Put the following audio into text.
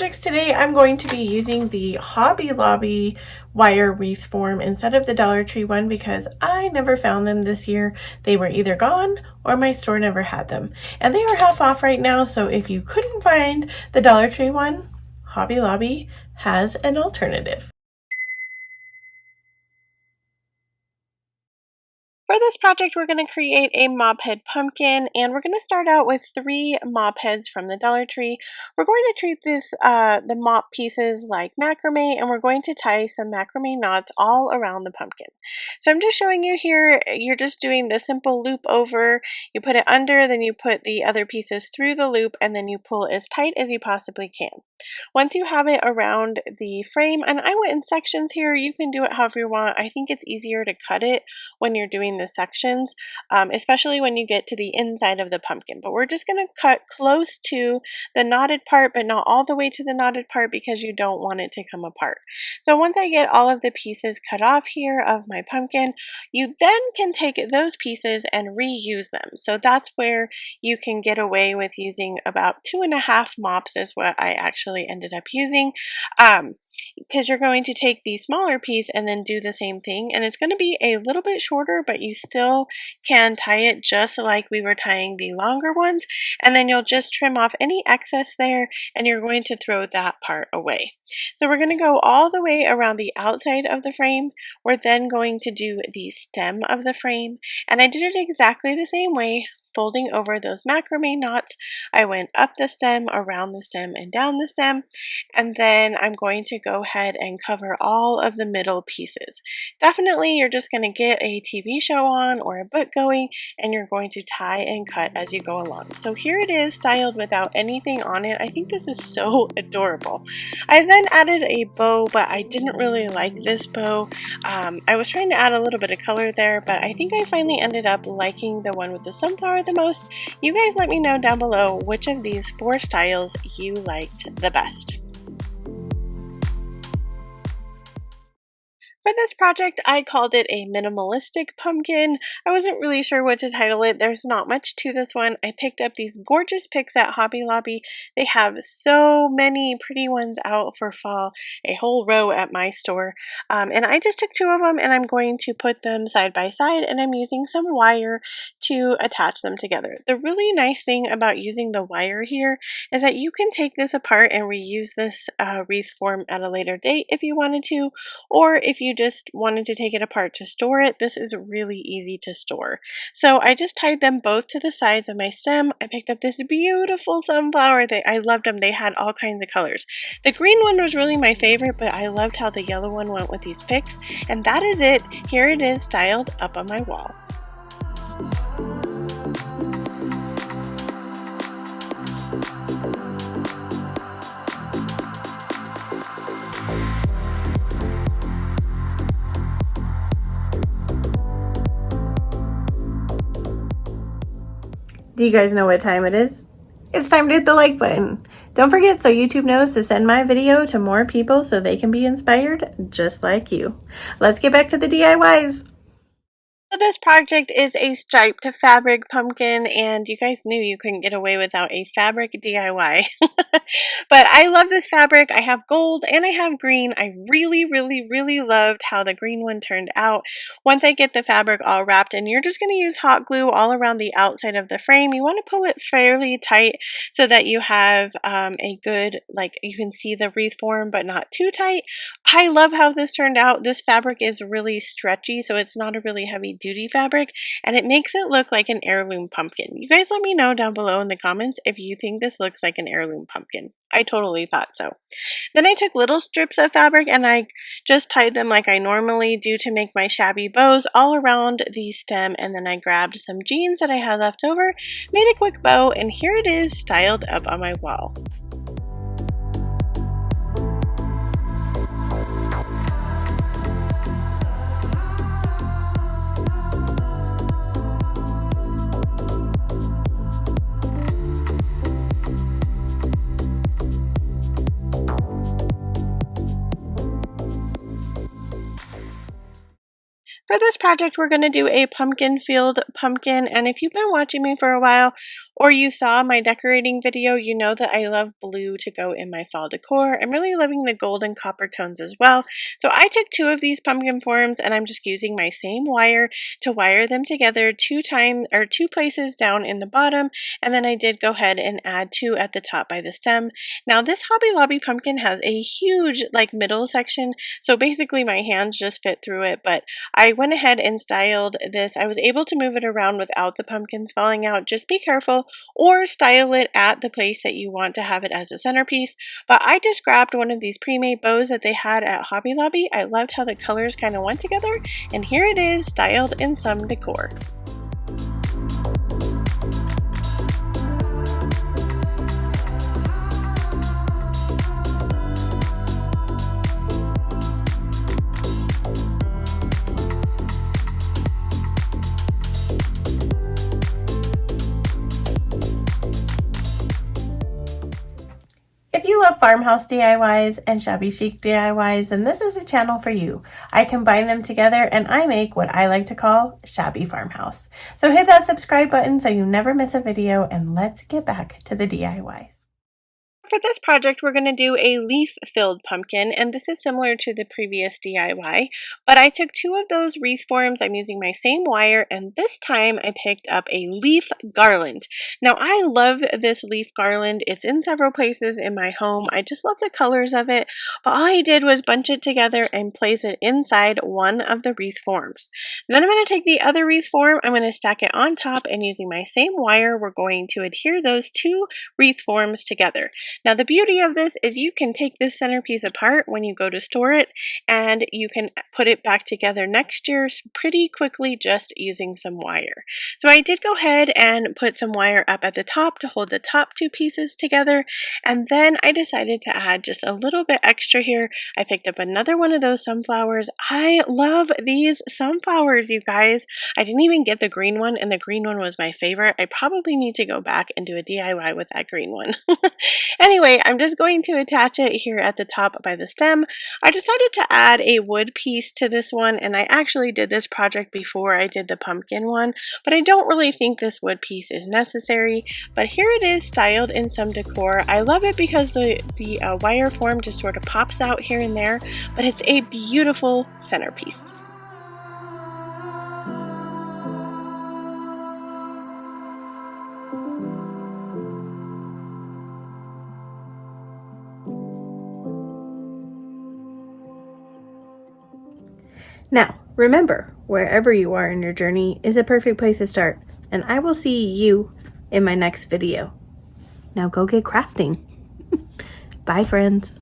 projects today, I'm going to be using the Hobby Lobby wire wreath form instead of the Dollar Tree one because I never found them this year. They were either gone or my store never had them. And they are half off right now, so if you couldn't find the Dollar Tree one, Hobby Lobby has an alternative. For this project, we're going to create a Mop Head Pumpkin, and we're going to start out with 3 mop heads from the Dollar Tree. We're going to treat the mop pieces like macrame, and we're going to tie some macrame knots all around the pumpkin. So I'm just showing you here, you're just doing the simple loop over, you put it under, then you put the other pieces through the loop, and then you pull as tight as you possibly can. Once you have it around the frame, and I went in sections here, you can do it however you want. I think it's easier to cut it when you're doing the sections, especially when you get to the inside of the pumpkin. But we're just going to cut close to the knotted part, but not all the way to the knotted part because you don't want it to come apart. So once I get all of the pieces cut off here of my pumpkin, you then can take those pieces and reuse them. So that's where you can get away with using about 2.5 mops is what I actually ended up using. Because you're going to take the smaller piece and then do the same thing, and it's going to be a little bit shorter, but you still can tie it just like we were tying the longer ones, and then you'll just trim off any excess there, and you're going to throw that part away. So we're going to go all the way around the outside of the frame. We're then going to do the stem of the frame, and I did it exactly the same way. Folding over those macrame knots, I went up the stem, around the stem, and down the stem, and then I'm going to go ahead and cover all of the middle pieces. Definitely, you're just going to get a TV show on or a book going, and you're going to tie and cut as you go along. So here it is, styled without anything on it. I think this is so adorable. I then added a bow, but I didn't really like this bow. I was trying to add a little bit of color there, but I think I finally ended up liking the one with the sunflower the most. You guys let me know down below which of these 4 styles you liked the best. For this project, I called it a minimalistic pumpkin. I wasn't really sure what to title it. There's not much to this one. I picked up these gorgeous picks at Hobby Lobby. They have so many pretty ones out for fall, a whole row at my store. And I just took 2 of them, and I'm going to put them side by side, and I'm using some wire to attach them together. The really nice thing about using the wire here is that you can take this apart and reuse this wreath form at a later date if you wanted to, or if you just wanted to take it apart to store it, this is really easy to store. So I just tied them both to the sides of my stem. I picked up this beautiful sunflower. I loved them. They had all kinds of colors. The green one was really my favorite, but I loved how the yellow one went with these picks. And that is it. Here it is styled up on my wall. Do you guys know what time it is? It's time to hit the like button. Don't forget so YouTube knows to send my video to more people so they can be inspired just like you. Let's get back to the DIYs. So this project is a striped fabric pumpkin, and you guys knew you couldn't get away without a fabric DIY. But I love this fabric. I have gold and I have green. I really loved how the green one turned out. Once I get the fabric all wrapped, and you're just going to use hot glue all around the outside of the frame. You want to pull it fairly tight so that you have a good, like, you can see the wreath form but not too tight. I love how this turned out. This fabric is really stretchy, so it's not a really heavy duty fabric, and it makes it look like an heirloom pumpkin. You guys let me know down below in the comments if you think this looks like an heirloom pumpkin. I totally thought so. Then I took little strips of fabric and I just tied them like I normally do to make my shabby bows all around the stem, and then I grabbed some jeans that I had left over, made a quick bow, and here it is styled up on my wall. For this project, we're going to do a pumpkin field pumpkin, and if you've been watching me for a while, or you saw my decorating video, you know that I love blue to go in my fall decor. I'm really loving the gold and copper tones as well. So I took two of these pumpkin forms and I'm just using my same wire to wire them together two places down in the bottom, and then I did go ahead and add two at the top by the stem. Now this Hobby Lobby pumpkin has a huge like middle section, so basically my hands just fit through it, but I went ahead and styled this. I was able to move it around without the pumpkins falling out. Just be careful, or style it at the place that you want to have it as a centerpiece. But I just grabbed one of these pre-made bows that they had at Hobby Lobby. I loved how the colors kind of went together, and here it is, styled in some decor. If you love farmhouse DIYs and shabby chic DIYs, then this is a channel for you. I combine them together and I make what I like to call shabby farmhouse. So hit that subscribe button so you never miss a video, and let's get back to the DIYs. For this project, we're going to do a leaf-filled pumpkin, and this is similar to the previous DIY, but I took two of those wreath forms. I'm using my same wire, and this time I picked up a leaf garland. Now, I love this leaf garland. It's in several places in my home. I just love the colors of it, but all I did was bunch it together and place it inside one of the wreath forms. And then I'm going to take the other wreath form, I'm going to stack it on top, and using my same wire, we're going to adhere those two wreath forms together. Now the beauty of this is you can take this centerpiece apart when you go to store it, and you can put it back together next year pretty quickly just using some wire. So I did go ahead and put some wire up at the top to hold the top two pieces together, and then I decided to add just a little bit extra here. I picked up another one of those sunflowers. I love these sunflowers, you guys. I didn't even get the green one, and the green one was my favorite. I probably need to go back and do a DIY with that green one. Anyway, I'm just going to attach it here at the top by the stem. I decided to add a wood piece to this one, and I actually did this project before I did the pumpkin one, but I don't really think this wood piece is necessary. But here it is, styled in some decor. I love it because the wire form just sort of pops out here and there, but it's a beautiful centerpiece. Now, remember, wherever you are in your journey is a perfect place to start, and I will see you in my next video. Now go get crafting. Bye, friends.